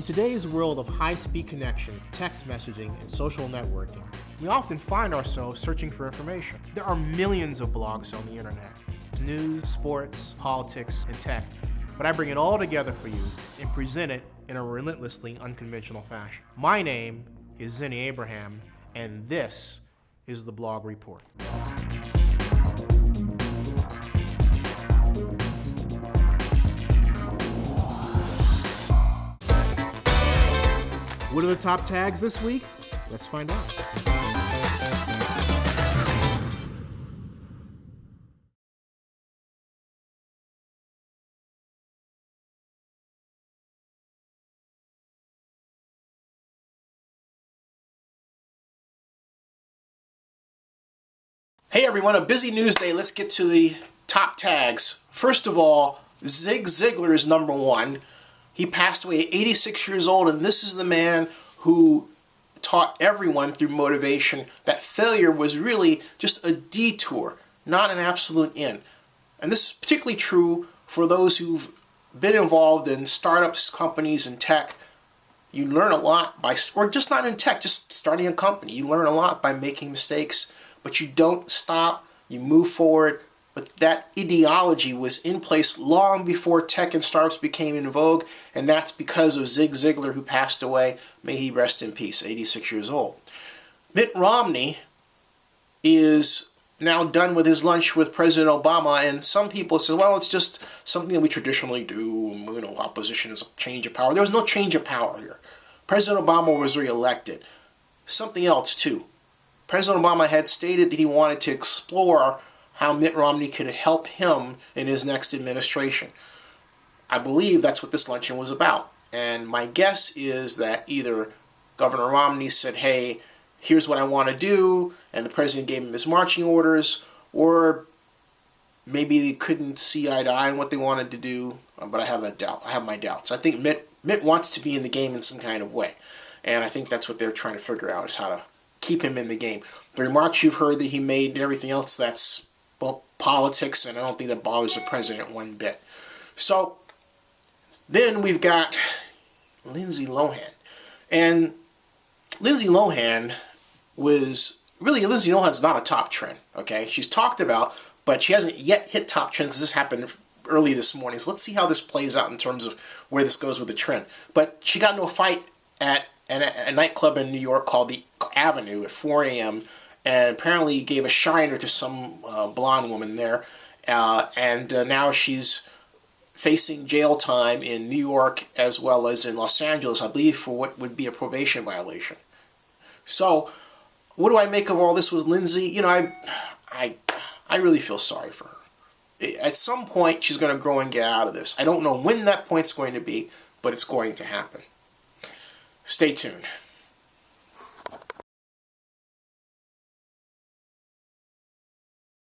today's world of high-speed connection, text messaging, and social networking, we often find ourselves searching for information. There are millions of blogs on the internet. News, sports, politics, and tech. But I bring it all together for you and present it in a relentlessly unconventional fashion. My name is Zenny Abraham, and this is the Blog Report. What are the top tags this week? Let's find out. Hey everyone, a busy news day. Let's get to the top tags. First of all, Zig Ziglar is number one. He passed away at 86 years old, and this is the man who taught everyone through motivation that failure was really just a detour, not an absolute end. And this is particularly true for those who've been involved in startups, companies, and tech. You learn a lot by, or just not in tech, just starting a company. You learn a lot by making mistakes, but you don't stop, you move forward. But that ideology was in place long before tech and startups became in vogue, and that's because of Zig Ziglar, who passed away. May he rest in peace, 86 years old. Mitt Romney is now done with his lunch with President Obama, and some people say, well, it's just something that we traditionally do. You know, opposition is a change of power. There was no change of power here. President Obama was reelected. Something else, too. President Obama had stated that he wanted to explore how Mitt Romney could help him in his next administration. I believe that's what this luncheon was about. And my guess is that either Governor Romney said, hey, here's what I want to do, and the president gave him his marching orders, or maybe they couldn't see eye to eye on what they wanted to do, but I have that doubt. I have my doubts. I think Mitt wants to be in the game in some kind of way, and I think that's what they're trying to figure out, is how to keep him in the game. The remarks you've heard that he made and everything else, that's, well, politics, and I don't think that bothers the president one bit. So then we've got Lindsay Lohan. And Lindsay Lohan Lohan's not a top trend, okay? She's talked about, but she hasn't yet hit top trend because this happened early this morning. So let's see how this plays out in terms of where this goes with the trend. But she got into a fight at a nightclub in New York called the Avenue at 4 a.m., and apparently gave a shiner to some blonde woman there. And now she's facing jail time in New York as well as in Los Angeles, I believe, for what would be a probation violation. So what do I make of all this with Lindsay? You know, I really feel sorry for her. At some point, she's going to grow and get out of this. I don't know when that point's going to be, but it's going to happen. Stay tuned.